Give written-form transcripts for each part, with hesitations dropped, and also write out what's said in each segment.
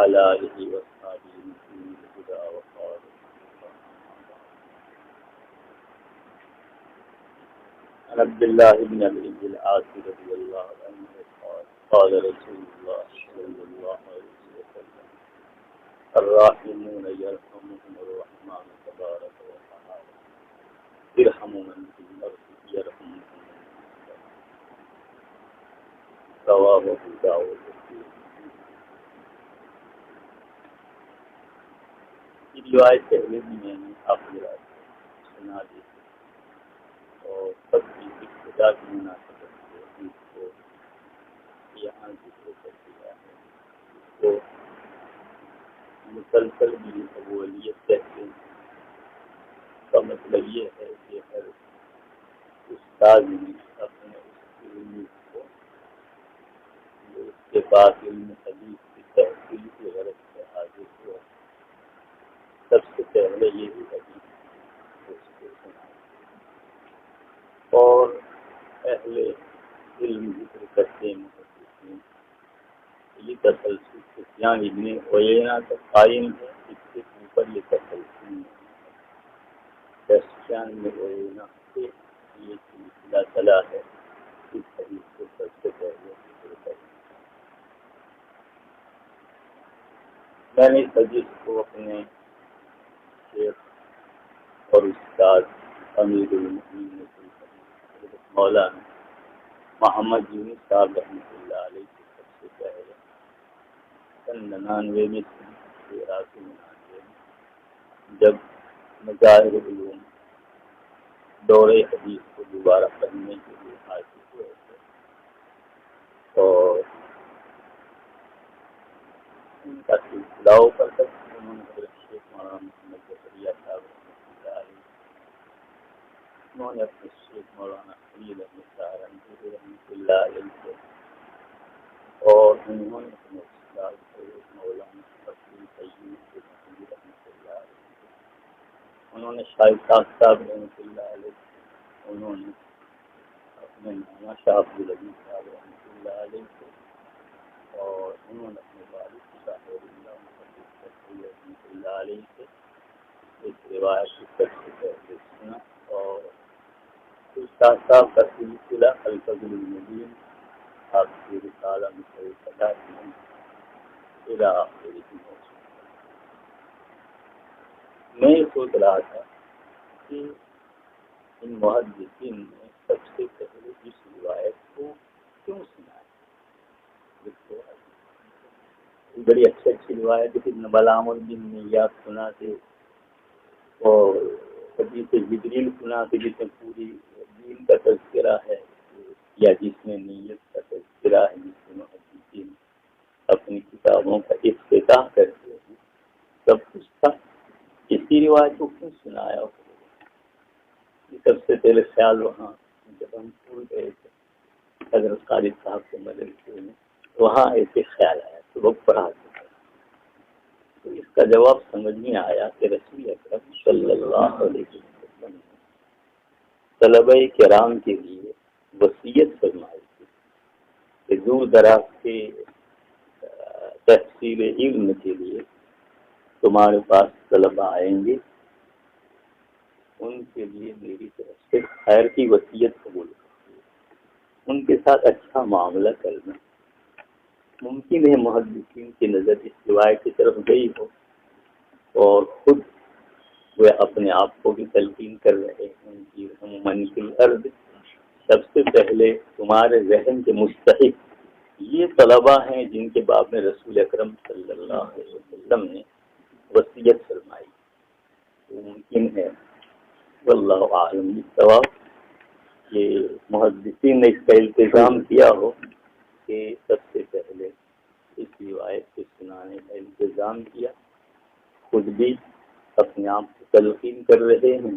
وعلى آله وصحبه من الهدى وقال عن عبد الله بن أبي العاص رضي الله عنه قال رسول الله صلى الله عليه وسلم الراحمون يرحمهم الرحمن تبارك وتعالى ارحموا من في الأرض يرحمكم من في السماء رواه أبو داود. یہ روایت پہلے بھی میں نے آپ کو سنا دی اور سب کی ابتدا کی مناسبت سے اس کو یہاں ذکر کر دیا ہے. تو مسلسل بھی قبولیت کہتے ہیں. اس کا مطلب یہ ہے کہ ہر استاد نے اپنے اس علم کو جو اس کے بعد علم حدیث کی تحصیل کی غرض سے حاضر ہوا سب سے پہلے یہی حدیث اس کو سنا اور اہل علم ذکر کرتے ہیں. یہ تسلسل سفیان ابن عیینہ تک قائم ہے. اس سے اوپر یہ تسلسل سفیان ابن عیینہ سے یہ سلسلہ چلا ہے. اس حدیث کو سب سے پہلے ذکر کریں. میں نے اس حدیث کو اپنے شیخ اور استاد امیر المؤمنین مولانا محمد یونس صاحب رحمۃ اللہ علیہ کی سب سے پہلے سن 99 میں جب مظاہر علوم دورہ حدیث کو دوبارہ پڑھنے کے لیے حاصل ہوئے تھے اور ان کا سلسلہ پر تک انہوں نے حضرت شیخ مولانا محمد ظفریہ صاحب رحمۃ اللہ علیہ انہوں نے اپنے شیخ مولانا خلیل احمد صاحب رحمۃ اللہ علیہ سے اور انہوں نے اپنے استاد مولانا فضل طیب رحمۃ اللہ علیہ انہوں نے شاہد صاحب رحمۃ اللہ علیہ انہوں نے اپنے مولانا شاہ عبد العزیز صاحب رحمۃ اللہ علیہ سے اور انہوں نے اپنے والد شاہ رحمۃ اللہ علیہ سے اس روایت کی سب سے پہلے سنا. اور استاد صاحب کا سلسلہ الفضل المبین آپ کی رسالہ مصور صدا الى آخر کی موجود. میں یہ سوچ رہا تھا کہ ان محدثین نے سب سے پہلے اس روایت کو کیوں سنا ہے. بڑی اچھی روایت ہے کہ بلام الدین نے یاد سنا تھے اور حدیث جبریل سنا تھے جس میں پوری دین کا تذکرہ ہے یا جس میں نیت کا تذکرہ ہے جس میں محدثین اپنی کتابوں کا افتتاح کرتے ہیں. سب کچھ تھا. اسی روایت کو کیوں سنایا؟ سب سے پہلے خیال وہاں جب ہم اسکول گئے تھے حضرت خالد صاحب کے مدرسے میں وہاں ایسے خیال آیا تو وہ پڑھاتے تھے. تو اس کا جواب سمجھ میں آیا کہ رسول اکرم صلی اللہ علیہ وسلم نے طلبہ کرام کے لیے وصیت فرمائی تھی کہ دور دراز کے تحصیل علم کے لیے تمہارے پاس طلبہ آئیں گے ان کے لیے میری طرف سے خیر کی وصیت قبول کرو. ان کے ساتھ اچھا معاملہ کرنا. ممکن ہے محدثین کی نظر اس روایت کی طرف گئی ہو اور خود وہ اپنے آپ کو بھی تلقین کر رہے ہیں کہ من فی الارض سب سے پہلے تمہارے ذہن کے مستحق یہ طلبہ ہیں جن کے باب میں رسول اکرم صلی اللہ علیہ وسلم نے وصیت فرمائی. تو ممکن ہے واللہ اعلم بالصواب کہ محدثین نے اس کا التزام کیا ہو کہ سب سے پہلے اس روایت کو سنانے کا انتظام کیا. خود بھی اپنے آپ کو تلقین کر رہے ہیں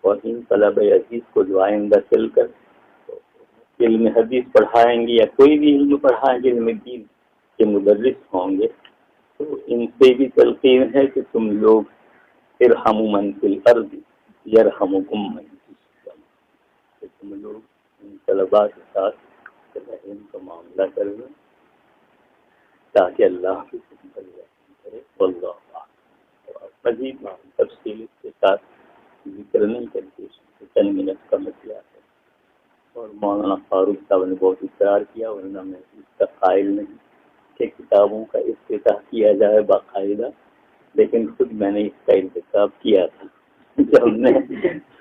اور ان طلبہ عزیز کو جو آئندہ چل کر علم حدیث پڑھائیں گے یا کوئی بھی علم پڑھائیں گے علم دین کے مدرس ہوں گے تو ان سے بھی تلقین ہے کہ تم لوگ ارحموا من فی الارض یرحمکم من فی السماء. کہ تم لوگ ان طلباء کے ساتھ رحم کا معاملہ کر لیں تاکہ اللہ کی تم پر واللہ مزید تفصیل کے ساتھ ذکر نہیں کرتے، چند منٹ کا مسئلہ ہے، اور مولانا فاروق صاحب نے بہت اصرار کیا، ورنہ میں اس کا قائل نہیں کہ کتابوں کا افتتاح کیا جائے باقاعدہ، لیکن خود میں نے اس کا انتخاب کیا تھا۔ جب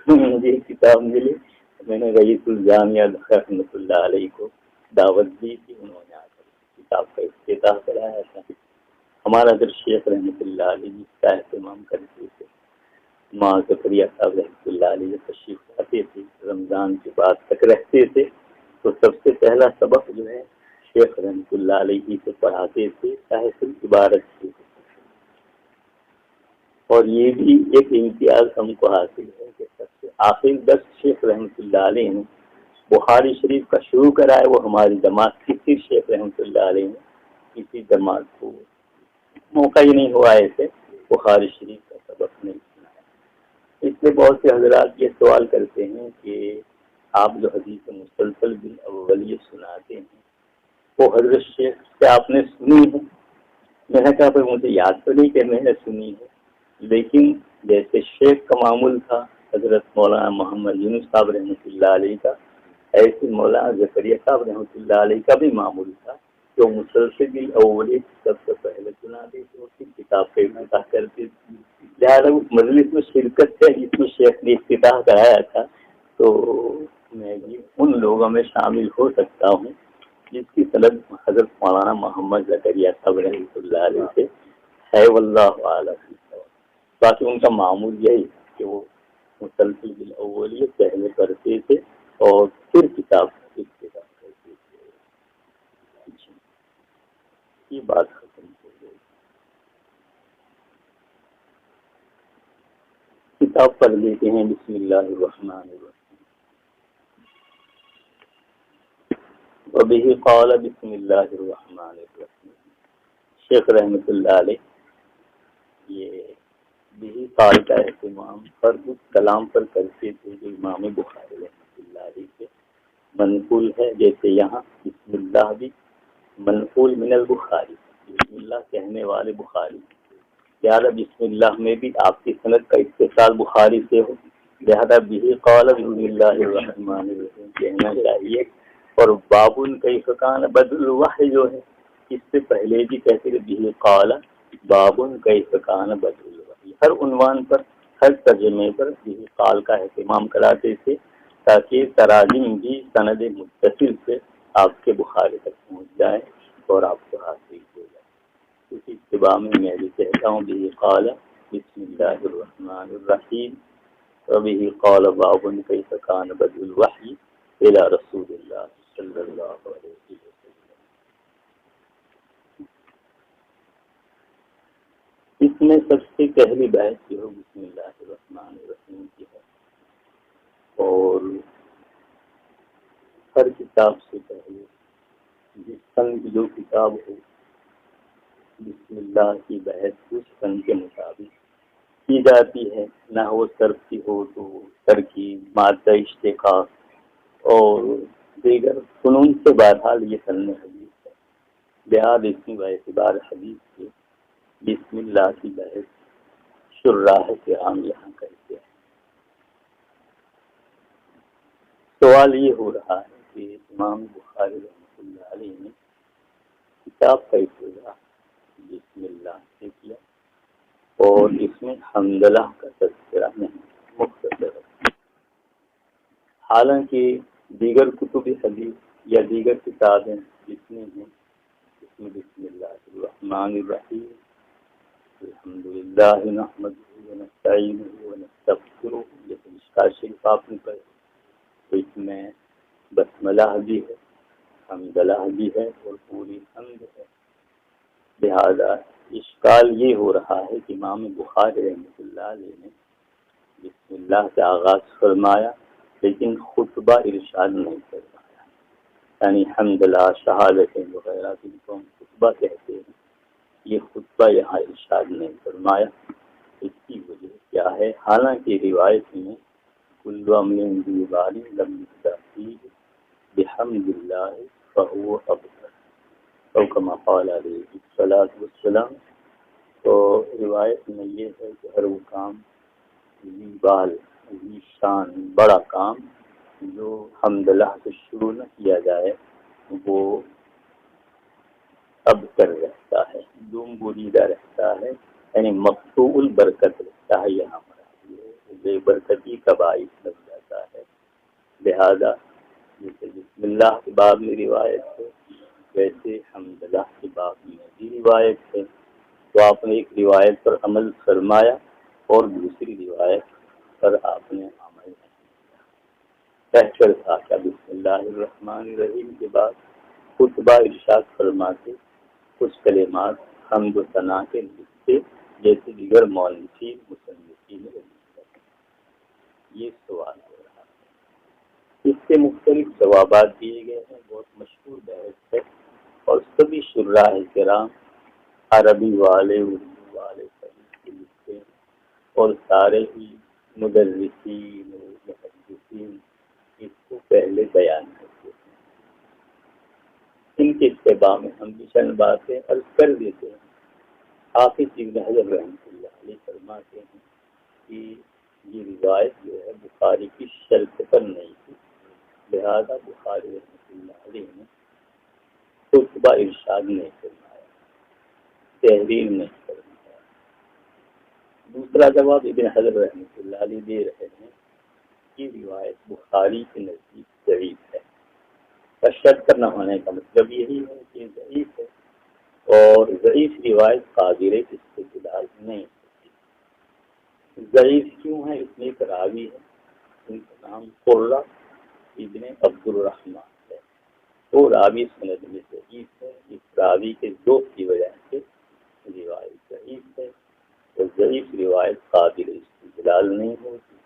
مجھے کتاب ملی، میں نے رئیس الجامعہ رحمۃ اللہ علیہ کو دعوت دی تھی، انہوں نے آ کر کتاب کا افتتاح کرایا تھا۔ ہمارا در شیخ رحمۃ اللہ علیہ جس کا اہتمام کرتے تھے، ماں زکریا صاحب رحمۃ اللہ علیہ تشریف آتے تھے، رمضان کے بعد تک رہتے تھے، تو سب سے پہلا سبق جو ہے شیخ رحمۃ اللہ علیہ سے پڑھاتے تھے، چاہے صرف عبارت سے، اور یہ بھی ایک امتیاز ہم کو حاصل ہے کہ سب سے آخر دس شیخ رحمۃ اللہ علیہ نے بخاری شریف کا شروع کرا ہے، وہ ہماری جماعت کسی شیخ رحمۃ اللہ علیہ نے کسی جماعت کو موقع ہی نہیں ہوا ایسے بخاری شریف کا سبق نہیں سنا ہے۔ اس لیے بہت سے حضرات یہ سوال کرتے ہیں کہ آپ جو حدیث مسلسل بالاولیہ سناتے ہیں وہ حضرت شیخ سے آپ نے سنی ہے؟ میں نے کہا پھر مجھے یاد تو نہیں کہ میں نے سنی ہے، لیکن جیسے شیخ کا معمول تھا حضرت مولانا محمد یونس صاحب رحمۃ اللہ علیہ کا، ایسے مولانا زکریا صاحب رحمۃ اللہ علیہ کا بھی معمول تھا، جو مسلسل اولی سب سے پہلے سنا دیتے اور پھر کتاب کا افتتاح کرتے تھے۔ لہٰذا اس مجلس میں شرکت ہے جس میں شیخ نے افتتاح کرایا تھا، تو میں بھی ان لوگوں میں شامل ہو سکتا ہوں جس کی سند حضرت مولانا محمد زکریا صاحب رحمۃ اللہ علیہ سے ہے، واللہ اعلم۔ باقی ان کا معمول یہی کہ وہ مسلسل بالاولیہ پہلے کرتے تھے اور پھر کتاب کا افتتاح کرتے تھے۔ یہ بات ختم ہو گئی۔ کتاب پڑھ لیتے ہیں۔ بسم اللہ الرحمن الرحیم۔ وبہ قال بسم اللہ الرحمن الرحیم۔ شیخ رحمۃ اللہ علیہ یہ بہی قال کا اہتمام پر اس کلام پر کرتے تھے جو امام بخاری رحمۃ اللہ علیہ سے منقول ہے، جیسے یہاں بسم اللہ بھی منقول من البخاری، بسم اللہ کہنے والے بخاری، لہٰذا بسم اللہ میں بھی آپ کی سند کا اتصال بخاری سے ہو، لہٰذا بہی قال بسم اللہ الرحمن الرحیم کہنا چاہیے۔ اور بابن کیف کان بدل الوحی جو ہے اس سے پہلے بھی کہتے تھے بہی قال بابن کیف کان بدل الوحی، ہر عنوان پر ہر ترجمے پر بہی قال کا اہتمام کراتے تھے تاکہ تراجم بھی سند متصل سے آپ کے بخاری تک پہنچ جائے اور آپ کو حاصل ہو جائے۔ اسی اتباع میں بھی کہتا ہوں بہی قال بسم اللہ الرحمن الرحیم وبہ قال بابن کیف کان بدل الوحی الی رسول اللہ صلی اللہ علیہ وسلم۔ اس میں سب سے پہلی بحث جو ہے بسم اللہ الرحمن الرحیم کی ہے، اور ہر کتاب سے پہلے جس فن کی جو کتاب ہو بسم اللہ کی بحث اس فن کے مطابق کی جاتی ہے، نہ وہ صرف کی ہو تو ترکیب، مادہ، اشتقاق اور دیگر فنون سے بہرحال یہ فن حدیث ہے، لہٰذا اس میں باعتبار حدیث کے بسم اللہ کی بحث شراح کرام یہاں کرتے ہیں۔ سوال یہ ہو رہا ہے کہ امام بخاری رحمۃ اللہ علیہ نے کتاب کا ابتدا بسم اللہ سے کیا اور اس میں حمدللہ کا تذکرہ نہیں، مختصر ہے، حالانکہ دیگر کتب حدیث یا دیگر کتابیں جتنی ہیں اس میں بسم اللہ الرحمن الرحیم الحمدللہ نحمدہ ونستعینہ ونستغفرہ، جیسے مشکوٰۃ شریف آپ نے پڑھی تو اس میں بسملہ بھی ہے، حمدللہ بھی ہے اور پوری حمد ہے، لہذا اشکال یہ ہو رہا ہے کہ امام بخاری رحمۃ اللہ علیہ نے بسم اللہ سے آغاز فرمایا لیکن خطبہ ارشاد نہیں فرمایا، یعنی حمدللہ، شہادتیں وغیرہ جن کو ہم خطبہ کہتے ہیں، یہ خطبہ یہاں ارشاد نہیں فرمایا۔ اس کی وجہ کیا ہے؟ حالانکہ روایت میں کل امر ذی بال لم یبدأ فیہ بحمد اللہ فہو ابتر، او کما قال علیہ الصلاۃ والسلام، تو روایت میں یہ ہے کہ ہر وہ کام بال شان بڑا کام جو حمدللہ سے شروع نہ کیا جائے وہ اب کر رہتا ہے، دوم بریدہ رہتا ہے، یعنی مقطوع البرکت رہتا ہے، یہاں پر بے برکتی کا باعث بن جاتا ہے۔ لہذا جیسے بسم اللہ کے باب میں روایت ہے ویسے حمدللہ کے باب میں بھی روایت ہے، تو آپ نے ایک روایت پر عمل فرمایا اور دوسری روایت پر آپ نے عمل نہیں کیا۔ بہتر تھا کہ بسم اللہ الرحمن الرحیم کے بعد خطبہ ارشاد فرما کے کچھ کلمات حمد و ثنا کے لکھتے جیسے دیگر مؤلفین مصنفین نے یہ سوال ہو رہا ہے۔ اس سے مختلف جوابات دیے گئے ہیں، بہت مشہور بحث ہے اور سبھی شراح کرام عربی والے اردو والے سبھی لکھتے ہیں اور سارے ہی مدرسین محدثین اس کو پہلے بیان کرتے ہیں۔ ان کے اتباع میں ہم بھی چند باتیں عرض کر دیتے ہیں۔ حافظ ابن حجر رحمۃ اللہ علیہ فرماتے ہیں کہ یہ روایت جو ہے بخاری کی شرط پر نہیں تھی، لہذا بخاری رحمۃ اللہ علیہ نے خطبہ ارشاد نہیں فرمایا، تحریر نہیں فرمایا۔ دوسرا جواب ابن حجر رحمۃ اللہ علیہ دے رہے ہیں کہ روایت بخاری کے نزدیک ضعیف ہے۔ شرط پر نہ ہونے کا مطلب یہی ہے کہ ضعیف ہے، اور ضعیف روایت قابل استدلال نہیں ہوتی۔ ضعیف کیوں ہے؟ اس میں ایک راوی ہے، ان کا نام قرہ ابن عبد الرحمن ہے، وہ راوی سند میں ضعیف ہے۔ اس راوی کے ذوق کی وجہ سے روایت ضعیف ہے، اور ضعیف روایت قابل استدلال نہیں ہوتی،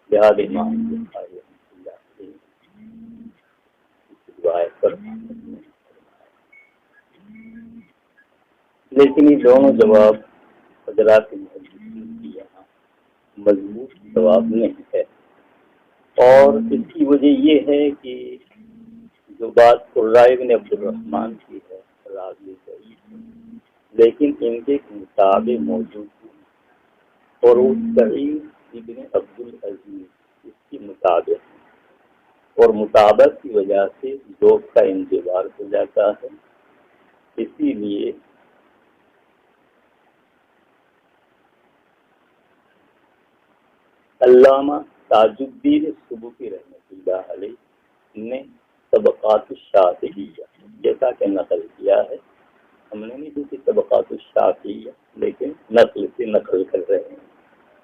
لہٰذا امام بخاری رحمۃ اللہ علیہ روایت پر لیکن یہ دونوں جواب حضرات محدثین کی یہاں مضبوط جواب نہیں ہے، اور اس کی وجہ یہ ہے کہ جو بات قرہ ابن عبد الرحمن کی ہے راوی ضعیف ہے، لیکن ان کے مطابق موجود ہیں اور وہ سعید ابن عبد العزیز اس کی مطابق، اور مطابق کی وجہ سے ذوق کا انتظار ہو جاتا ہے۔ اسی لیے علامہ تاج الدین سبکی رحمۃ اللہ علیہ نے طبقات الشافعیہ جیسا کہ نقل کیا ہے، ہم نے نہیں دیکھی طبقات الشافعیہ لیکن نقل سے نقل کر رہے ہیں۔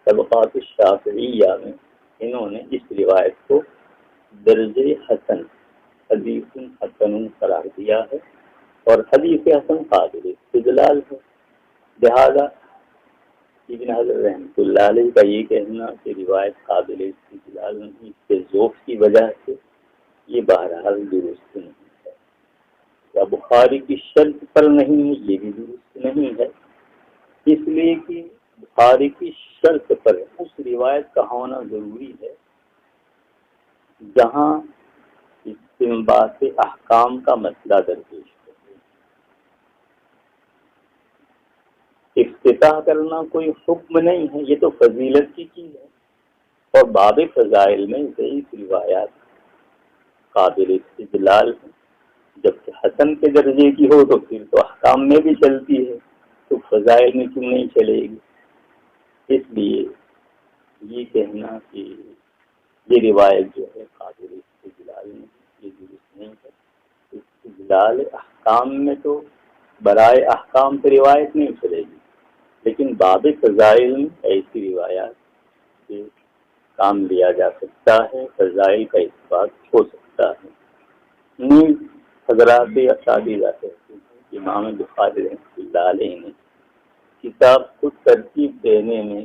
طبقات الشافعیہ میں انہوں نے اس روایت کو درجہ حسن حدیث حسن قرار دیا ہے، اور حدیث حسن قابل استدلال ہے۔ لہذا ابن حجر رحمۃ اللہ علیہ کا یہ کہنا کہ روایت قابل استدلال نہیں، اس کے ذوق کی وجہ سے، یہ بہرحال درست نہیں ہے، یا بخاری کی شرط پر نہیں ہے، یہ بھی درست نہیں ہے، اس لیے کہ بخاری کی شرط پر اس روایت کا ہونا ضروری ہے جہاں استنباط احکام کا مسئلہ درپیش ہے۔ افتتاح کرنا کوئی حکم نہیں ہے، یہ تو فضیلت کی چیز ہے، اور باب فضائل میں ضعیف روایات قابل استدلال ہیں، جبکہ حسن کے درجے کی ہو تو پھر تو احکام میں بھی چلتی ہے، تو فضائل میں کیوں نہیں چلے گی؟ اس لیے یہ کہنا کہ یہ روایت جو ہے قابل استدلال نہیں، یہ درست نہیں ہے۔ استدلال احکام میں تو برائے احکام سے روایت نہیں چلے گی، لیکن باب فضائل میں ایسی روایات سے کام لیا جا سکتا ہے، فضائل کا اثبات ہو سکتا ہے۔ نیز حضرات اساتذہ کہتے ہیں، امام بخاری رحمۃ اللہ علیہ نے کتاب کو ترتیب دینے میں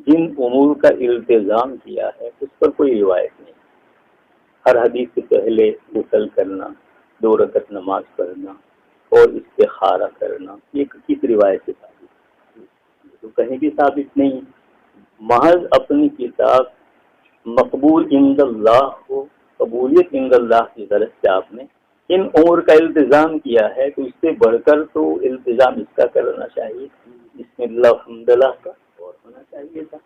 جن امور کا التزام کیا ہے اس پر کوئی روایت نہیں۔ ہر حدیث سے پہلے غسل کرنا، 2 رکعت نماز پڑھنا اور استخارہ کرنا، یہ کس روایت سے ثابت ہے؟ تو کہیں بھی ثابت نہیں۔ محض اپنی کتاب مقبول عند اللہ ہو، قبولیت عند اللہ کی غرض سے آپ نے ان امور کا التزام کیا ہے تو اس سے بڑھ کر تو التزام اس کا کرنا چاہیے، بسم اللہ الحمدللہ کا اور ہونا چاہیے تھا۔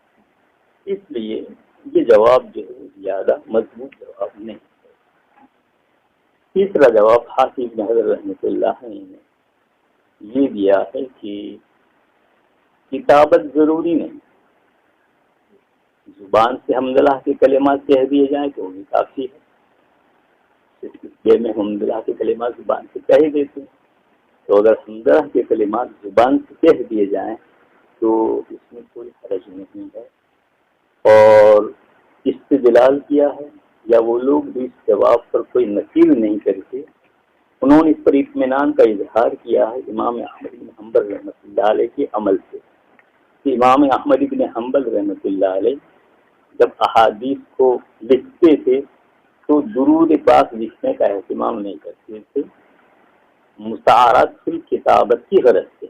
اس لیے یہ جواب جو ہے زیادہ مضبوط جواب نہیں ہے۔ تیسرا جواب حافظ ابن حجر رحمۃ اللہ نے یہ دیا ہے کہ کتابت ضروری نہیں، زبان سے حمدللہ کے کلمات کہہ دیے جائیں تو بھی کافی ہے۔ میں حمدللہ کے کلمات زبان سے کہہ دیتے ہیں، تو اگر حمدللہ کے کلمات زبان سے کہہ دیے جائیں تو اس میں کوئی حرج نہیں ہے۔ اور استدلال کیا ہے، یا وہ لوگ بھی اس جواب پر کوئی نکیر نہیں کرتے، انہوں نے اس پر اطمینان کا اظہار کیا ہے امام احمد بن حنبل رحمۃ اللہ علیہ کے عمل سے۔ کہ امام احمد بن حنبل رحمۃ اللہ علیہ جب احادیث کو لکھتے تھے تو درود پاک لکھنے کا اہتمام نہیں کرتے تھے، مستعارات فی کتابت کی غرض سے،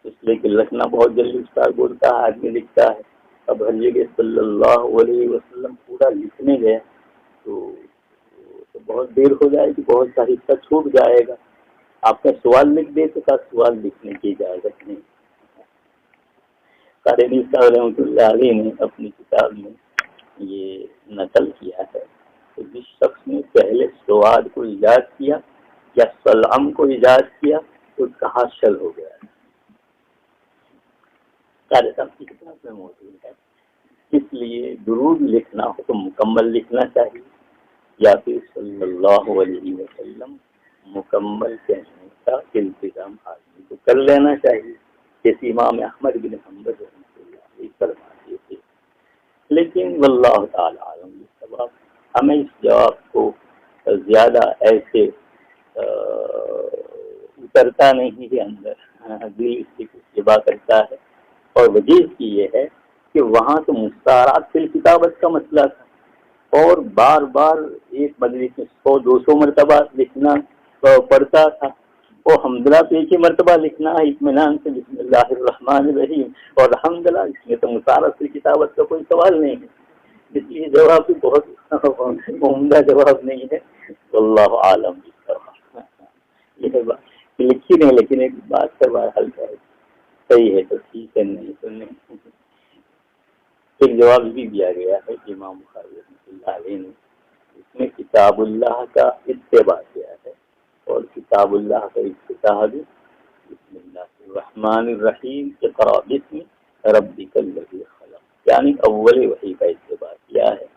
اس لیے کہ لکھنا بہت جلدی استاد بولتا ہے، آدمی لکھتا ہے۔ اب ہر جگہ صلی اللہ علیہ وسلم پورا لکھنے گئے تو بہت دیر ہو جائے گی، بہت سا حصہ چھوٹ جائے گا۔ آپ کا سوال لکھ دے تو سوال لکھنے کی اجازت نہیں۔ قاری صاحب رحمۃ اللہ علیہ نے اپنی کتاب میں یہ نقل کیا ہے کہ جس شخص نے پہلے سواد کو ایجاد کیا یا سلام کو ایجاد کیا تو کہاں شل ہو گیا۔ قاری صاحب کی کتاب میں موجود ہے۔ اس لیے درود لکھنا ہو تو مکمل لکھنا چاہیے، یا پھر صلی اللہ علیہ وسلم مکمل کہنے کا التزام آدمی کو کر لینا چاہیے، جیسے امام احمد بن حنبل رحمۃ اللہ علیہ فرماتے تھے۔ لیکن واللہ تعالی عالم بالصواب، ہمیں اس جواب کو زیادہ ایسے اترتا نہیں ہے اندر، دل اس سے کچھ جبا کرتا ہے، اور وجہ اس کی یہ ہے کہ وہاں تو مستعارات فی کتابت کا مسئلہ تھا، اور بار بار ایک مجلس میں 100-200 مرتبہ لکھنا پڑتا تھا، اور حمدللہ پہ ایک ہی مرتبہ لکھنا ہے اطمینان سے، بسم اللہ الرحمن الرحیم اور الحمدللہ، اس میں تو مستعارات فی کتابت کا کوئی سوال نہیں ہے۔ اس لیے جواب بھی بہت عمدہ جواب نہیں ہے، واللہ عالم۔ یہ بات لکھی نہیں، لیکن ایک بات کا حل ہے، صحیح ہے تو ٹھیک ہے، نہیں تو نہیں۔ ایک جواب بھی دیا گیا ہے کہ امام بخاری رحمۃ اللہ علیہ نے اس میں کتاب اللہ کا اتباع کیا ہے، اور کتاب اللہ کا افتتاح بھی بسم اللہ الرحمن الرحیم اقرأ باسم ربک الذی خلق، یعنی اول وحی کا اتباع کیا ہے۔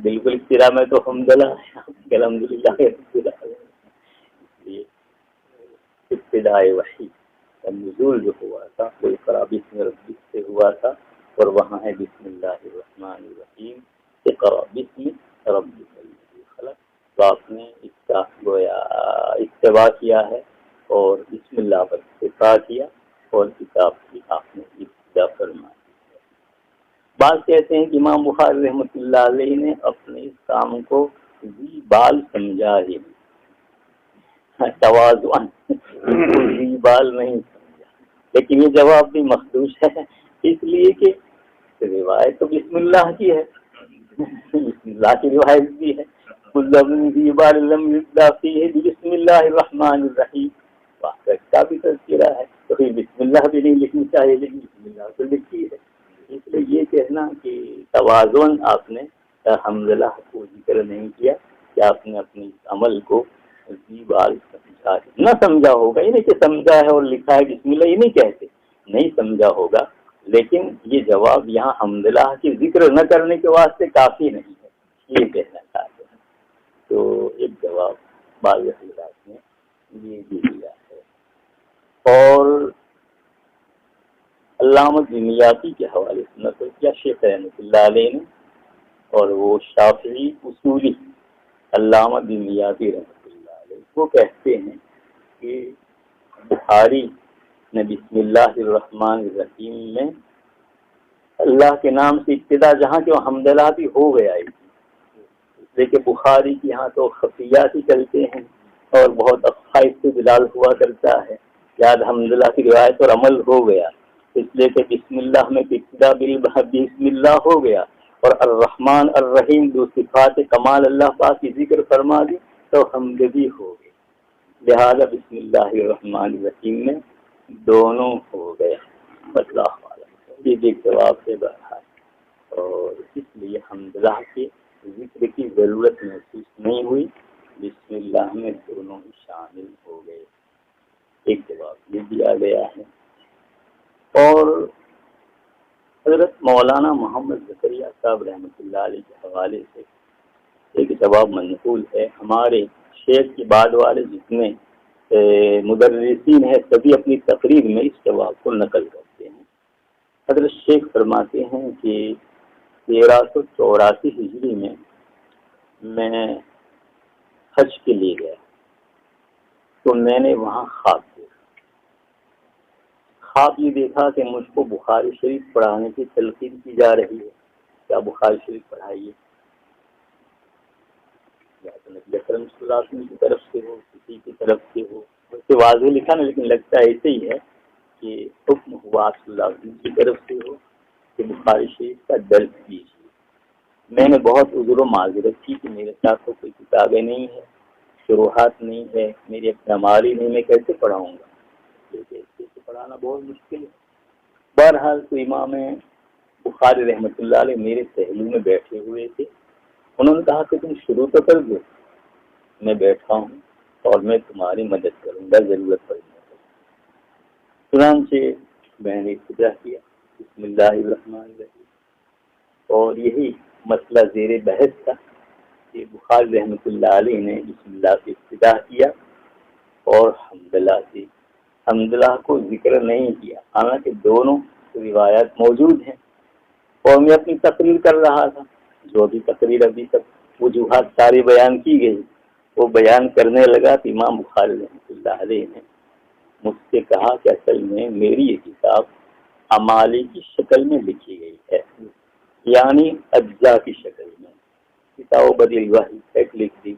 بالکل ابتدا میں تو حمدللہ الحمدللہ، اس لیے ابتدائی وحی کا نزول جو ہوا تھا وہ اقرأ باسم ربک سے ہوا تھا، اور وہاں ہے بسم اللہ الرحمن الرحیم اقرأ باسم ربک الذی خلق، تو آپ نے اس کا گویا اتباع کیا ہے اور بسم اللہ پر اتفاق کیا، اور کتاب کی آپ نے ابتدا فرمائی۔ بعض کہتے ہیں کہ امام بخاری رحمۃ اللہ علیہ نے اپنے اس کام کو ذی بال سمجھا ہی، تواضعاً ذی بال نہیں سمجھا، لیکن یہ جواب بھی مخدوش ہے، اس لیے کہ روایت تو بسم اللہ کی ہے، بسم اللہ کی روایت بھی ہے، بسم اللہ الرحمن الرحیم، کا بھی تذکرہ ہے، تو پھر بسم اللہ بھی نہیں لکھنی چاہیے، لیکن بسم اللہ تو لکھی ہے۔ اس لیے یہ کہنا کہ توازن آپ نے حمدللہ کو ذکر نہیں کیا، کہ آپ نے اپنے عمل کو بال سمجھا نہ سمجھا ہوگا، یہ نہیں کہ سمجھا ہے اور لکھا ہے بسم اللہ، یہ نہیں کہتے، نہیں سمجھا ہوگا، لیکن یہ جواب یہاں حمدللہ کی ذکر نہ کرنے کے واسطے کافی نہیں ہے، یہ کہنا چاہتے ہیں۔ تو ایک جواب بعض حضرات نے یہ بھی دیا ہے۔ اور علامہ دمیاطی کے حوالے سے نقل کیا شیخ رحمۃ اللہ علیہ نے، اور وہ شافعی اصولی علامہ دمیاطی رحمۃ اللہ علیہ، وہ کہتے ہیں کہ بخاری نے بسم اللہ الرحمن الرحیم میں اللہ کے نام سے ابتدا جہاں کہ حمدللہ بھی ہو گیا ہے، اس لیے کہ بخاری کی یہاں تو خفیات ہی چلتے ہیں اور بہت اچھا استدلال ہوا کرتا ہے، یاد حمدللہ کی روایت اور عمل ہو گیا، اس لیے کہ بسم اللہ میں ابتدا بسم اللہ ہو گیا، اور الرحمن الرحیم دو صفات کمال اللہ پاک کی ذکر فرما دی، تو حمد بھی ہو گئے، لہذا بسم اللہ الرحمن الرحیم میں دونوں ہو گئے. اللہ یہ ایک جواب سے بہرحال، اور اس لیے حمدللہ کے ذکر کی ضرورت محسوس نہیں ہوئی، بسم اللہ میں دونوں ہی شامل ہو گئے. ایک جواب یہ دیا گیا ہے. اور حضرت مولانا محمد زکریا صاحب رحمۃ اللہ علیہ کے حوالے سے ایک جواب منقول ہے. ہمارے شیخ کے بعد والے جتنے مدرسین ہیں سبھی اپنی تقریر میں اس جواب کو نقل کرتے ہیں. حضرت شیخ فرماتے ہیں کہ 1384 ہجری میں حج کے لیے گیا تو میں نے وہاں خواب یہ دیکھا کہ مجھ کو بخاری شریف پڑھانے کی تلقین کی جا رہی ہے. کیا بخاری شریف پڑھائیے، یا تو نبی اکرم صلی اللہ علیہ وسلم کی طرف سے ہو، کسی کی طرف سے ہو. ویسے واضح لکھا نا، لیکن لگتا ہے ایسے ہی ہے کہ حکم ہوا صلی اللہ علیہ وسلم کی طرف سے ہو کہ بخاری شریف کا درس کیجیے. میں نے بہت عذر و معذرت کی کہ میرے ساتھ تو کوئی کتابیں نہیں ہے، شروحات نہیں ہے، میری اقداماری نہیں، میں کیسے پڑھاؤں گا، کیسے پڑھانا بہت مشکل ہے. بہرحال تو امام بخاری رحمۃ اللہ علیہ میرے پہلو میں بیٹھے ہوئے تھے. انہوں نے کہا کہ تم شروع تو کر دو، میں بیٹھا ہوں اور میں تمہاری مدد کروں گا ضرورت پڑنے پر. چنانچہ میں نے ابتدا کیا بسم اللہ الرحمن الرحیم، اور یہی مسئلہ زیر بحث تھا کہ بخاری رحمۃ اللہ علیہ نے بسم اللہ سے ابتدا کیا اور حمدللہ کو ذکر نہیں کیا، حالانکہ دونوں روایات موجود ہیں. اور میں اپنی تقریر کر رہا تھا، جو بھی تقریر ابھی تک وجوہات ساری بیان کی گئی وہ بیان کرنے لگا کہ امام بخاری رحمۃ اللہ علیہ نے مجھ سے کہا کہ اصل میں میری یہ کتاب اعمالی کی شکل میں لکھی گئی ہے، یعنی اجزاء کی شکل میں. کتاب بدیع الوحی ایک لکھ دی،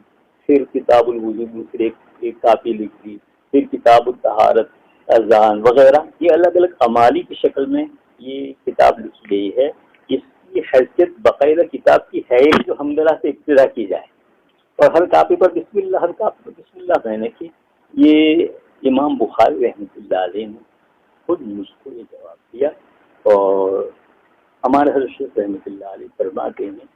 پھر کتاب الوضو دوسری ایک کاپی لکھ دی، پھر کتاب الطہارت، اذان وغیرہ، یہ الگ الگ اعمالی کی شکل میں یہ کتاب لکھی گئی ہے. اس کی حیثیت باقاعدہ کتاب کی ہے جو حمدللہ سے ابتدا کی جائے، اور ہر کاپی پر بسم اللہ کہنے کی. یہ امام بخاری رحمۃ اللہ علیہ نے خود مجھ کو یہ جواب دیا. اور ہمارے حضرت شیخ رحمۃ اللہ علیہ فرماتے ہیں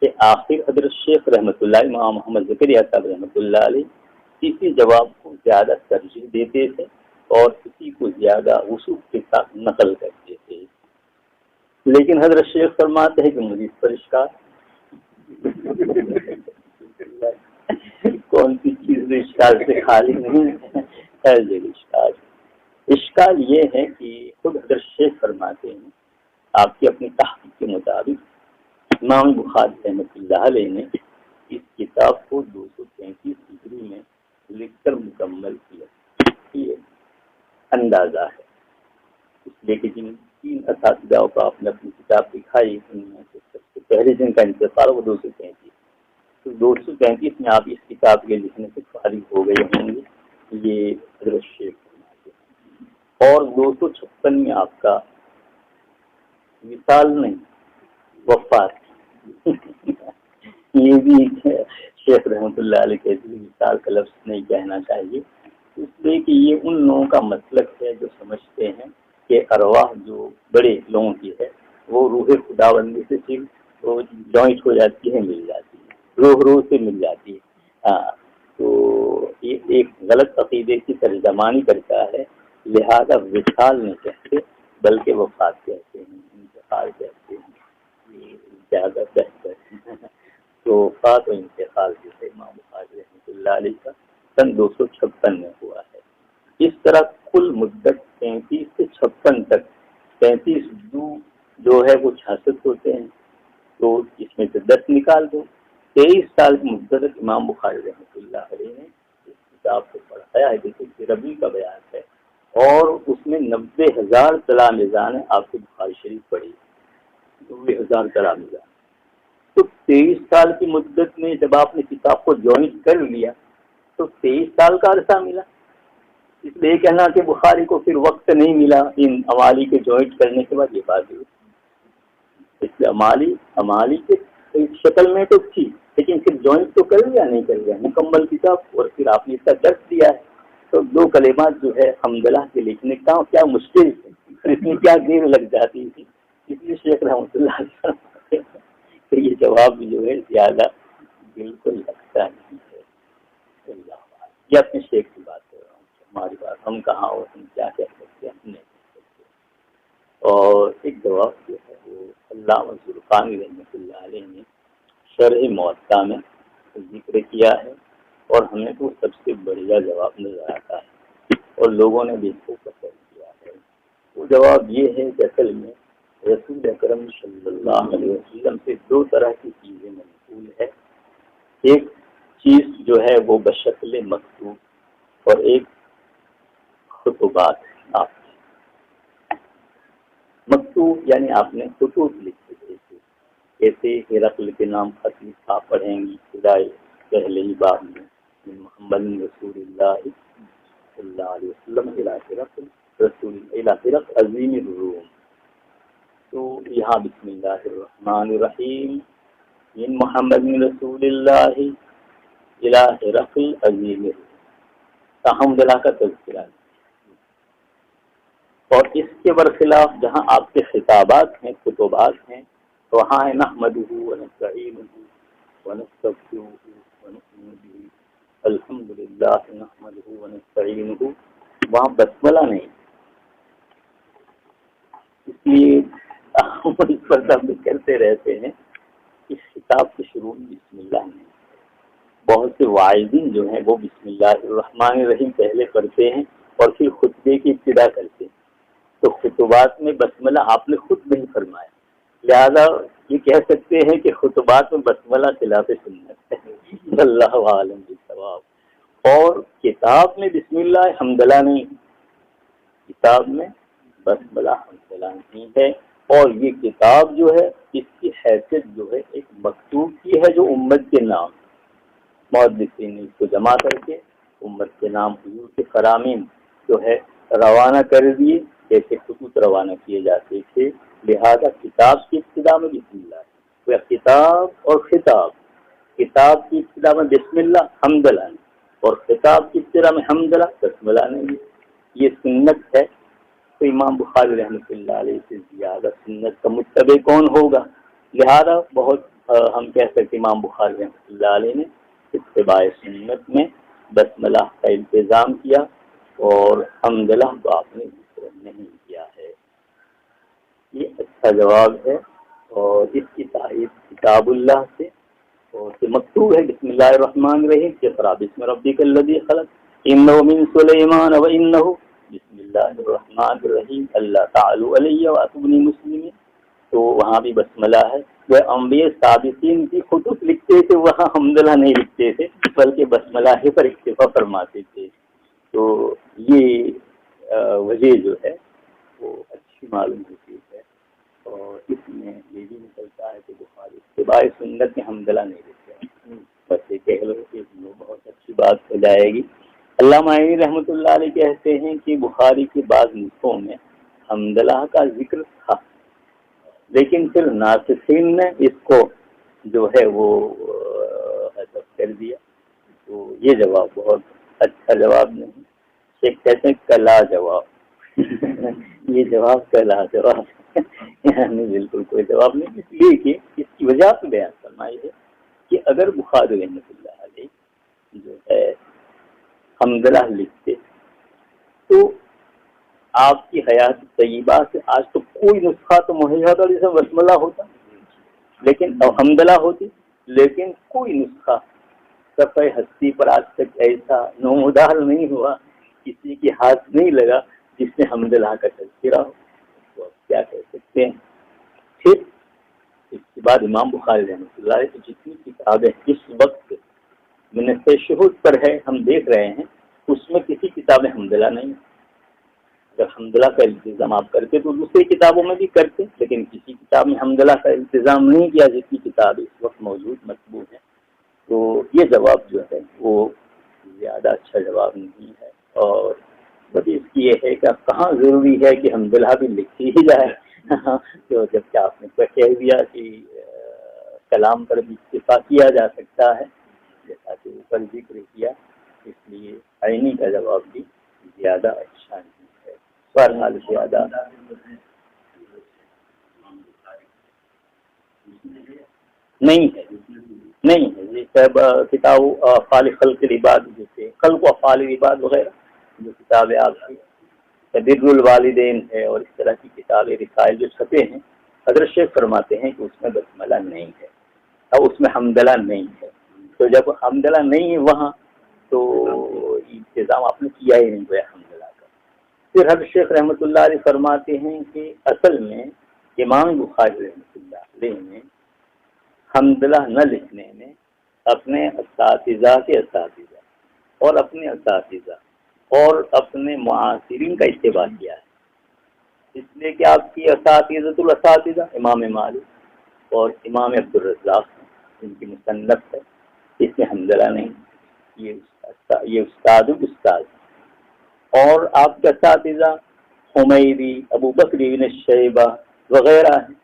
کہ آخر حضرت شیخ رحمۃ اللہ علیہ امام محمد زکریا صاحب رحمۃ اللہ علیہ اسی جواب کو زیادہ ترجیح دیتے تھے اور اسی کو زیادہ وثوق کے ساتھ نقل کرتے تھے. لیکن حضرت شیخ فرماتے ہیں کہ مجھے اس پر اشکال کون سی چیز اشکال سے خالی نہیں ہے. اشکال یہ ہے کہ خود حضرت شیخ فرماتے ہیں آپ کی اپنی تحقیق کے مطابق امام بخاری رحمۃ اللہ علیہ نے اس کتاب کو 233 ہجری میں لکھ کر مکمل کیا. یہ اندازہ ہے، اس لیے کہ جن 3 اساتذہ کو آپ نے اپنی کتاب دکھائی ان میں سے سب سے پہلے جن کا انتقال وہ 233، تو 233 میں آپ اس کتاب کے لکھنے سے فارغ ہو گئے ہوں گے. یہ حضرت شیخ فرماتے ہیں. اور 256 میں آپ کا مثال نہیں وفات یہ بھی شیخ رحمۃ اللہ علیہ کے مثال کا لفظ نہیں کہنا چاہیے، اس لیے کہ یہ ان لوگوں کا مسلک ہے جو سمجھتے ہیں کہ ارواح جو بڑے لوگوں کی ہے وہ روح خداوندی سے صرف وہ جوائنٹ ہو جاتی ہے، مل جاتی ہے، روح سے مل جاتی ہے. تو یہ ایک غلط عقیدے کی ترجمانی کرتا ہے، لہذا وصال نہیں کہتے بلکہ وفات کہتے ہیں، انتقال کہتے ہیں. یہ زیادہ بہتر ہے. تو وفات و انتقال جیسے امام بخاری رحمۃ اللہ علیہ کا سن 256 میں ہوا ہے. اس طرح کل مدت 33 سے 56 تک 33 جو ہے وہ 66 ہوتے ہیں، تو اس میں سے 10 نکال دو. 23 سال کی مدت امام بخاری رحمۃ اللہ علیہ نے اس کتاب کو پڑھایا ہے. جیسے ربیع کا بیان ہے اور اس میں 90,000 تلامذہ نے آپ کو بخاری شریف پڑھی، 90,000 تلامذہ. تو 23 سال کی مدت میں جب آپ نے کتاب کو جوائن کر لیا تو 23 سال کا عرصہ ملا. اس لیے کہنا کہ بخاری کو پھر وقت نہیں ملا ان عمالی کے جوائنٹ کرنے کے بعد، یہ بات ہے. اس لیے عمالی کے شکل میں تو تھی لیکن پھر جوائن تو کر لیا نہیں کر لیا مکمل کتاب، اور پھر آپ نے اس کا درس دیا ہے، تو 2 کلمات جو ہے حمدللہ کے لکھنے کا کیا مشکل ہے، اس میں کیا دیر لگ جاتی تھی، اس لیے شیخ رحمۃ اللہ علیہ کہ یہ جواب جو ہے زیادہ بالکل لگتا نہیں ہے۔ یہ اپنے شیخ کی بات کر رہا ہوں، ہماری بات ہم کہاں اور ہم کیا کہہ سکتے ہیں، ہم نہیں کہہ سکتے۔ اور ایک جواب جو ہے وہ علامہ زرقانی رحمۃ اللہ علیہ نے شرح موطا میں ذکر کیا ہے، اور ہمیں تو سب سے بڑھیا جواب نظر آتا ہے، اور لوگوں نے بھی اس کو پسند کیا ہے۔ وہ جواب یہ ہے کہ اصل میں رسول اکرم صلی اللہ علیہ وسلم سے 2 طرح کی چیزیں منقول ہے، ایک چیز جو ہے وہ بشکل مکتوب، اور ایک خطبات آپ کی۔ مکتوب یعنی آپ نے خطوط لکھے تھے، جیسے ہرقل کے نام خط لکھا، پڑھیں گی خدائے پہلے ہی باب میں محمد رسول اللہ صلی اللہ علیہ وسلم رسول عظیم الروم، تو یہاں بسم اللہ الرحمن الرحیم من محمد رسول اللہ الہ ہرقل عظیم الروم، حمدللہ کا تذکرہ۔ اور اس کے برخلاف جہاں آپ کے خطابات ہیں، خطبات ہیں، تو وہاں ہے نحمدہ ونستعینہ ونستغفرہ ونؤمن بہ، الحمدللہ نحمدہ ونستعینہ، وہاں بسملہ نہیں، اس لیے ہم اس پر دم کرتے رہتے ہیں کہ خطاب کے شروع میں بسم اللہ نہیں۔ بہت سے واعظین جو ہیں وہ بسم اللہ الرحمن الرحیم پہلے پڑھتے ہیں اور پھر خطبے کی ابتدا کرتے ہیں، تو خطبات میں بسملہ آپ نے خود نہیں فرمایا، لہذا یہ کہہ سکتے ہیں کہ خطبات میں بسملہ خلاف سنت ہے، اللہ عالم بالصواب۔ اور کتاب میں بسم اللہ حمدللہ نہیں، کتاب میں بسملہ حمدللہ نہیں ہے، اور یہ کتاب جو ہے اس کی حیثیت جو ہے ایک مکتوب کی ہے، جو امت کے نام محدثین نے اس کو جمع کر کے امت کے نام حضور کے فرامین جو ہے روانہ کر دیے، جیسے خطوط روانہ کیے جاتے تھے، لہذا کتاب کی ابتدا میں بسم اللہ ہے، کتاب اور خطاب، کتاب کی ابتدا میں بسم اللہ حمدللہ نہیں، اور خطاب کی ابتدا میں حمدللہ بسملہ نہیں، یہ سنت ہے۔ تو امام بخاری رحمۃ اللہ علیہ سے زیادہ سنت کا متبع کون ہوگا، لہذا بہت ہم کہہ سکتے امام بخاری رحمۃ اللہ علیہ نے اتباع سنت میں بسملہ کا التزام کیا، اور حمدللہ کو آپ نے ذکر نہیں کیا ہے۔ یہ اچھا جواب ہے، اور اس کی تائید کتاب اللہ سے، اور مکتوب ہے بسم اللہ الرحمن الرحیم، اقرأ باسم ربک الذی خلق انہ من سلیمان وانہ بسم اللہ الرحمن الرحیم اللہ تعالی علیہ واتونی مسلمین، تو وہاں بھی بسملہ ہے۔ وہ انبیاء سابقین کی خطوط لکھتے تھے، وہاں حمدللہ نہیں لکھتے تھے، بلکہ بسملہ ہی پر اکتفا فرماتے تھے، تو یہ وجہ جو ہے وہ اچھی معلوم ہوتی ہے، اور اس میں یہ بھی نکلتا ہے کہ بخاری اتباع سنت میں حمدللہ نہیں لکھتے، بس یہ کہہ لو کہ بہت اچھی بات ہو جائے گی۔ علامہ عینی رحمۃ اللہ علیہ کہتے ہیں کہ بخاری کے بعض نسخوں میں حمدللہ کا ذکر تھا، لیکن پھر ناسخین نے اس کو جو ہے وہ حذف کر دیا، تو یہ جواب بہت اچھا جواب نہیں، ایک کہتے ہیں کلا جواب یہ جواب کلا جواب یعنی بالکل کوئی جواب نہیں، اس لیے کہ اس کی وجہ سے بیان فرمائی ہے کہ اگر بخاری رحمۃ اللہ علیہ جو ہے حمدللہ لکھتے تو آپ کی حیات طیبہ سے آج تو کوئی نسخہ تو مہیا تھا جیسے بسملہ ہوتا، لیکن حمدللہ ہوتی، لیکن کوئی نسخہ صفحہ ہستی پر آج تک ایسا نمودار نہیں ہوا، کسی کے ہاتھ نہیں لگا جس نے حمدللہ کا تذکرہ ہو، تو اب کیا کہہ سکتے ہیں۔ پھر اس کے بعد امام بخاری رحمۃ اللہ علیہ کی جتنی کتابیں اس وقت منصب شہود پر ہے ہم دیکھ رہے ہیں، اس میں کسی کتاب میں حمدللہ نہیں، اگر حمدللہ کا التزام آپ کرتے تو دوسری کتابوں میں بھی کرتے، لیکن کسی کتاب میں حمدللہ کا التزام نہیں کیا، جتنی کتاب اس وقت موجود مطبوع ہے، تو یہ جواب جو ہے وہ زیادہ اچھا جواب نہیں ہے، اور وجہ اس کی یہ ہے کہ اب کہاں ضروری ہے کہ حمدللہ بھی لکھی ہی جائے تو جب کہ آپ نے کہہ دیا کہ کلام پر بھی اکتفا کیا جا سکتا ہے جیسا کہ اوپر ذکر کیا، اس لیے عینی کا جواب بھی زیادہ اچھا نہیں ہے، بہرحال زیادہ نہیں ہے، نہیں ہے یہ سب کتاب افعال خلق العباد جیسے خلق و افعال العباد وغیرہ جو کتابیں آپ کی بر الوالدین ہے اور اس طرح کی کتابیں رسائل جو چھپے ہیں، حضرت شیخ فرماتے ہیں کہ اس میں بسملہ نہیں ہے اور اس میں حمدلہ نہیں ہے، تو جب حمدلہ نہیں ہے وہاں تو انتظام آپ نے کیا ہی نہیں ہوا حمدلہ کا۔ پھر حضرت شیخ رحمۃ اللہ علیہ فرماتے ہیں کہ اصل میں امام بخاری رحمۃ اللہ علیہ نے حمدلہ نہ لکھنے میں اپنے اساتذہ کے اساتذہ اور اپنے اساتذہ اور اپنے معاصرین کا اتباع کیا ہے، اس لیے کہ آپ کی اساتذہ الاساتذہ امام مالک اور امام عبدالرزاق جن کی مصنف ہے، اس میں حمدلہ نہیں، یہ استاد اور آپ کے اساتذہ حمیدی، ابو بکر بن شیبہ وغیرہ ہیں،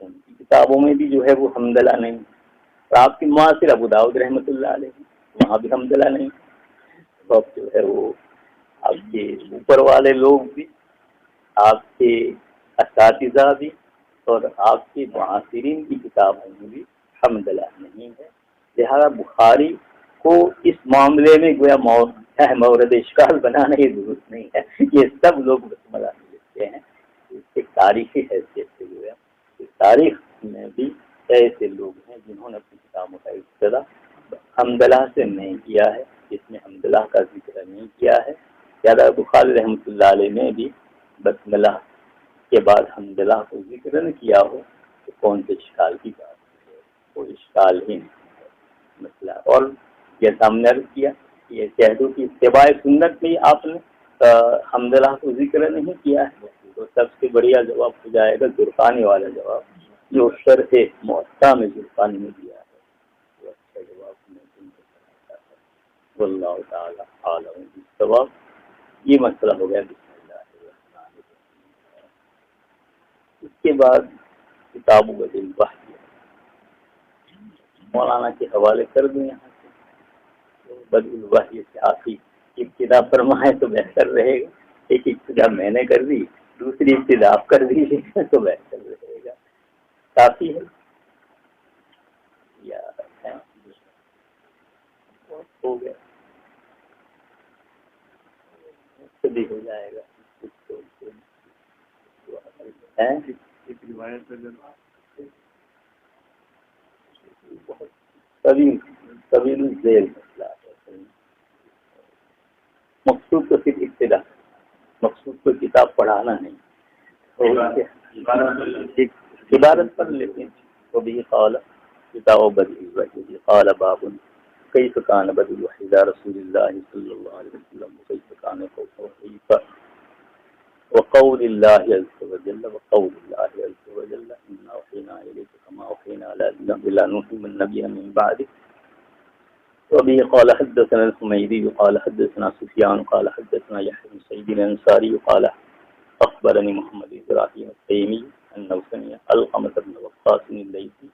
ان کی کتابوں میں بھی جو ہے وہ حمدلہ نہیں، اور آپ کی معاصر ابو داؤد رحمۃ اللہ علیہ وہاں بھی حمدلہ نہیں، اب جو ہے وہ آپ کے اوپر والے لوگ بھی، آپ کے اساتذہ بھی اور آپ کے معاصرین کی کتابوں میں بھی حمدلہ نہیں ہے، لہذا بخاری کو اس معاملے میں گویا مورد اشکال بنانے کی ضرورت نہیں ہے، یہ سب لوگ بسملہ لکھتے ہیں، ایک تاریخی حیثیت سے گویا اس تاریخ میں بھی ایسے لوگ ہیں جنہوں نے اپنی کتابوں کا ابتدا حمدلہ سے نہیں کیا ہے، اس میں حمدلہ کا ذکر نہیں کیا ہے، زیادہ بخاری رحمۃ اللہ علیہ نے بھی بسملہ کے بعد حمدلہ کو ذکر نہ کیا ہو تو کون سے اشکال کی بات ہے، کوئی اشکال ہی نہیں ہے مسئلہ۔ اور جیسا ہم نے عرض کیا یہ شہدوں کی اتباع سنت میں آپ نے حمدلہ کو ذکر نہیں کیا ہے تو سب سے بڑھیا جواب ہو جائے گا زرقانی والا جواب جو شرح موطا میں زرقانی نے دیا ہے، وہ اچھا جواب واللہ تعالی عالم بالصواب۔ یہ مسئلہ ہو گیا بسم اللہ الرحمن الرحیم۔ اس کے بعد کتاب بدء الوحی مولانا کے حوالے کر دیں، یہاں سے بدء الوحی سے آخری ابتدا فرمائے تو بہتر رہے گا، ایک ابتدا میں نے کر دی دوسری ابتدا آپ کر دیجیے تو بہتر رہے گا، کافی ہے یا ہو گیا بھی ہو جائے گا۔ طویل الذیل مسئلہ ہے، مقصود تو صرف ابتدا، مقصود کو کتاب پڑھانا نہیں، عبارت پر لیکن وہ بھی قال کتاب بدء الوحی قال باب کیف کان بدء الوحی الی رسول اللہ صلی اللہ علیہ وسلم کیف کان کیف وقول الله عز وجل وقول الله عز وجل إنا أوحينا إليك كما أوحينا إلى نوح من نبي من بعده وبه قال حدثنا الحميدي قال حدثنا سفيان قال حدثنا يحيى بن سعيد الأنصاري قال أخبرني محمد إبراهيم التيمي أنه سمع علقمة بن وقاص الليثي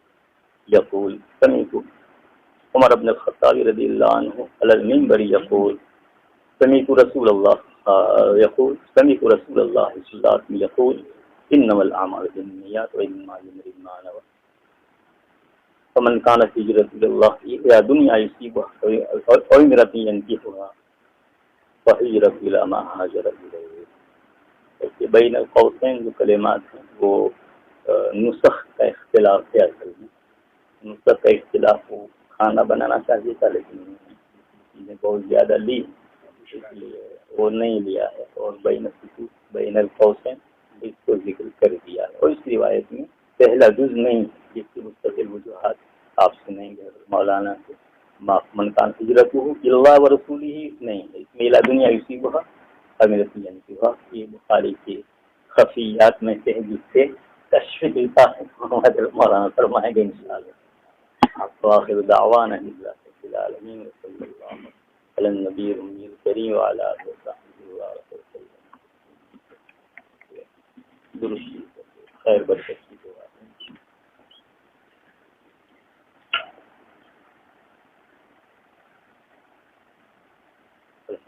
يقول سمعت عمر بن الخطاب رضي الله عنه على المنبر يقول سمعت رسول الله سمعت رسول الله صلى الله عليه وسلم يقول انما الاعمال بالنيات وانما لامرئ ما نوى فمن كانت هجرته الى الله الى دنيا يصيبها او امرأة ينكحها فهجرته الى ما هاجر اليه۔ بین القوسین جو کلمات ہیں وہ نسخ کا اختلاف ہے، اصل میں نسخ کا اختلاف وہ کھانا بنانا چاہیے تھا لیکن چیزیں بہت زیادہ لی اس لیے وہ نہیں لیا ہے، اور بین القوسین اس کو ذکر کر دیا ہے، اور اس روایت میں پہلا جز نہیں جس کی مستقل وجوہات آپ سنیں گے مولانا سے، من کان ہجرتہ اللہ و رسولہ نہیں ہے، اس میں الی دنیا یصیبھا امرۃ ینکحھا، یہ بخاری کے خفیات میں سے ہے جس سے تشریح دیتا ہے مولانا فرمائیں گے انشاءاللہ۔ آخر دعوانا الحمدللہ رب العالمین صلی اللہ علی النبی الامی الکریم وعلی آلہ وصحبہ وسلم۔ درست خیر برکت کی دعا۔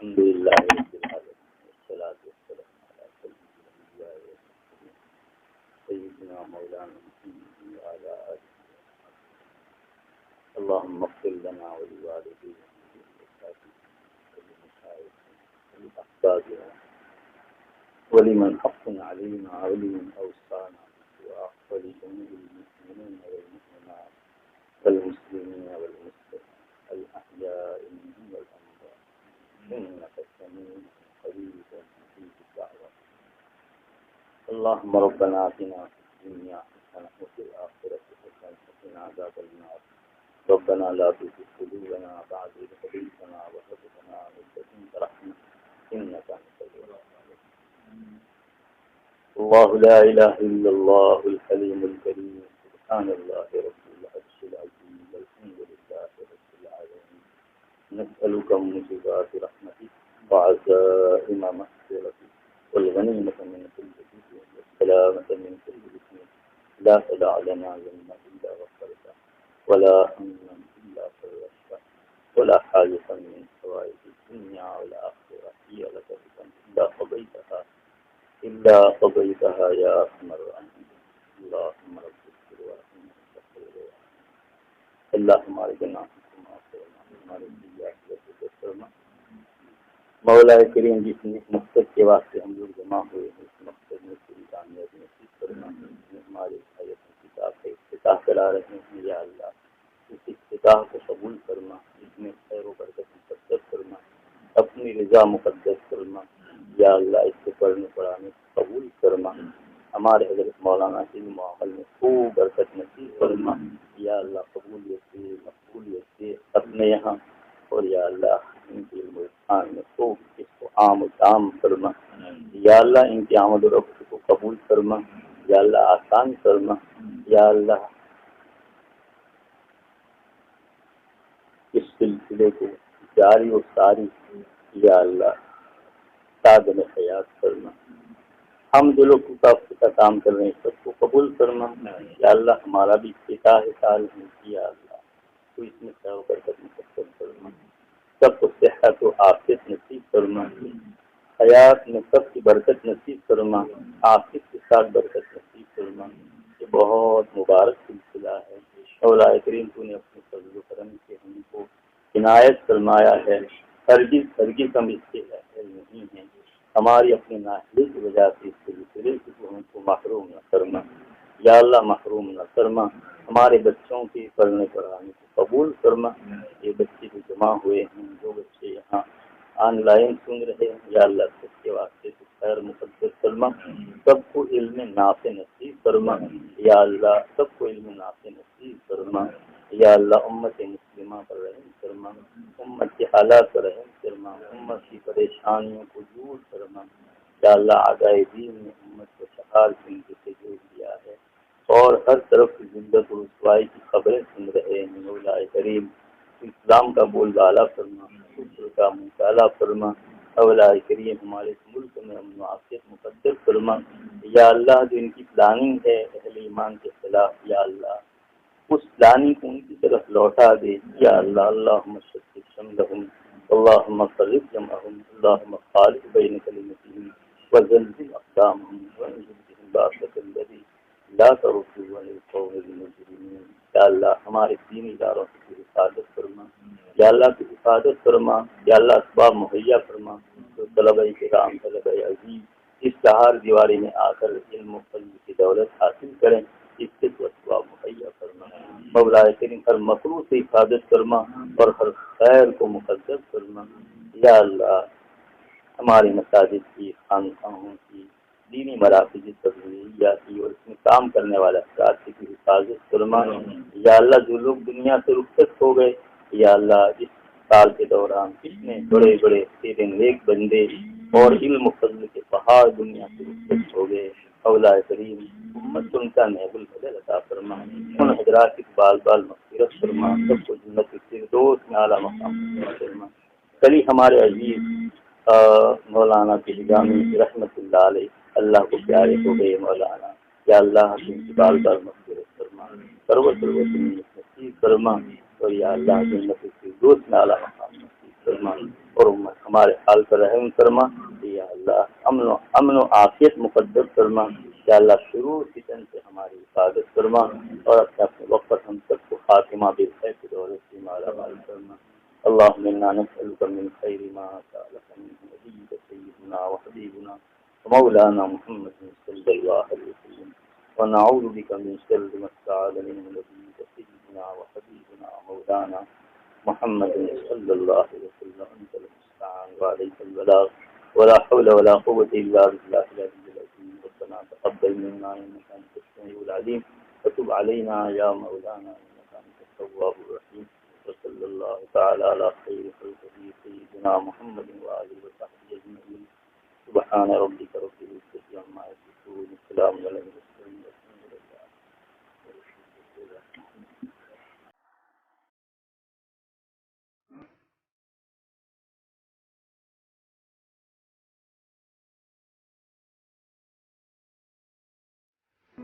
الحمد للہ رب العالمین والصلاة والسلام علی سیدنا مولانا محمد وعلی آلہ اللهم اغفر لنا ولوالدينا ولأحبابنا ولمن حق علينا ولمن أوصانا ولجميع المسلمين والمسلمات والمسلمين والمسلمات الأحياء منهم والأموات إنك سميع قريب مجيب الدعوات اللهم ربنا آتنا في الدنيا حسنة وفي الآخرة حسنة وقنا عذاب النار ربنا لا تزغ قلوبنا بعد إذ هديتنا وهب لنا من لدنك رحمة إنك أنت الوهاب الله لا إله إلا الله الحليم الكريم سبحان الله رب العرش العظيم والحمد لله رب العالمين نسألك موجبات رحمتك وعزائم مغفرتك والغنيمة من كل بر والسلامة من كل إثم لا تدع لنا ذنبا إلا غفرته ولا هما إلا فرجته ولا حاجة من حوائج الدنيا والآخرة هي لك بك إلا قضيتها يا أرحم الراحمين اللهم رب اغفر وارحم اللهم ارجنا مولا کریم جس مقصد کے واسطے ہم لوگ جمع ہوئے ہیں اس مقصد میں پوری کامیابی نصیب فرما ہمارے حیات کتاب کا افتتاح کرا رہے ہیں یا اللہ اس افتتاح کو قبول فرما اس میں خیر و برکت مقدس فرما اپنی رضا مقدس فرما یا اللہ اس کو پڑھنے پڑھانے قبول فرما ہمارے حضرت مولانا کے معامل میں خوب برکت نصیب فرما یا اللہ قبولیت سے مقبولیت سے اپنے یہاں اور یا اللہ ان کے علم و عرفان میں خوب اس کو عام و تام فرما یا اللہ ان کی آمد و رفت کو قبول فرما یا اللہ آسان فرما یا اللہ اس سلسلے کو جاری و ساری یا اللہ سادن حیات فرما ہم جو لوگ کا کام کر رہے ہیں سب کو قبول فرما یا اللہ ہمارا بھی افتتاح سال ہے یا اللہ تو اس میں خیر و برکت مقدس فرما سب کو صحت و عافیت نصیب فرما حیات میں سب کی برکت نصیب فرما عافیت کے ساتھ برکت نصیب فرما یہ بہت مبارک سلسلہ ہے مولا کریم تو نے اپنے فضل و کرم سے ہم کو عنایت فرمایا ہے ہرگز ہم اس کے اہل نہیں ہیں ہماری اپنی نااہلی کی وجہ سے اس سلسلے سے ہم کو محروم نہ فرما یا اللہ محروم نہ فرما ہمارے بچوں کے پڑھنے پڑھانے کو قبول فرما یہ بچے جو جمع ہوئے ہیں جو بچے یہاں آن لائن سن رہے ہیں یا اللہ سب کے واسطے تو خیر مقدس فرما سب کو علم نافع نصیب فرما یا اللہ سب کو علم نافع نصیب فرما یا اللہ امت مسلمہ پر رحم فرما امت کے حالات پر رحم فرما امت کی پریشانیوں کو دور فرما یا اللہ اعدائے دین نے امت کو شکار زندگی سے جوڑ دیا ہے اور ہر طرف ذلت و رسوائی کی خبریں سن رہے ہیں مولا کریم اسلام کا بول بالا فرما شکر کا مطالعہ فرما اولا کریم ہمارے ملک میں امن و عافیت مقدر فرما یا اللہ جو ان کی پلاننگ ہے اہل ایمان کے خلاف یا اللہ اس پلاننگ کو ان کی طرف لوٹا دے یا اللہ اللہم شتت شملہم اللہم فرق جمعہم اللہم خالق بین کلمتہم وزلزل اقدامہم وانزل بہم باسط الذی لا ترد عن القوم المجرمین یا اللہ ہمارے دینی اداروں کی حفاظت فرما یا اللہ کی حفاظت فرما یا اللہ اسباب مہیا فرما جو طلبہ کرام طلبہ عزیز اس چہار دیواری میں آ کر علم و فضل کی دولت حاصل کریں اس سے تو اسباب مہیا فرما مولا کریم ہر مکروہ سے حفاظت فرما اور ہر خیر کو مقدس فرما یا اللہ ہماری مساجد کی خانقاہوں کی دینی مراکز تبلیغیاتی اور اس میں کام کرنے والے افراد کی حفاظت فرما یا اللہ جو لوگ دنیا سے رخصت ہو گئے یا اللہ اس سال کے دوران کتنے بڑے بڑے تیرے نیک بندے اور علم و فضل کے پہاڑ دنیا سے رخصت ہو گئے اولا کریم امت ان کا نیب البدل عطا فرما ان حضرات کی بال بال مغفرت فرما سب کو جنت الفردوس میں اعلیٰ مقام فرما کل ہمارے عزیز مولانا پہلگامی رحمت اللہ علیہ اللہ کو پیارے ہو گئے مولانا یا اللہ ان کی بال بال مغفرت فرما سروت نصیب فرما اور یا اللہ جنت الفردوس میں اعلیٰ مقام نصیب فرما اور ہمارے حال پر رحم فرما یا اللہ، امن و عافیت مقدر فرما یا اللہ، شرور فتن سے ہماری حفاظت فرما اور اپنے وقت پر ہم سب کو خاتمہ بالخیر کی دولت سے مالا مال فرما۔ اللهم انا نسألك من خير ما سألك منه نبيك سيدنا وحبيبنا ومولانا محمد صلى الله عليه وسلم، ونعوذ بك من شر ما استعاذ منه نبيك سيدنا وحبيبنا ومولانا محمد صلى الله عليه وسلم، انت المستعان وعليك البلاغ ولا حول ولا قوة الا بالله العلي العظيم، ربنا تقبل منا انك انت السميع العليم وتب علينا يا مولانا انك انت التواب الرحيم، وصلى الله تعالى على خير خلقه سيدنا محمد وآله وصحبه أجمعين، سبحان ربك رب العزة عما يصفون، السلام عليكم.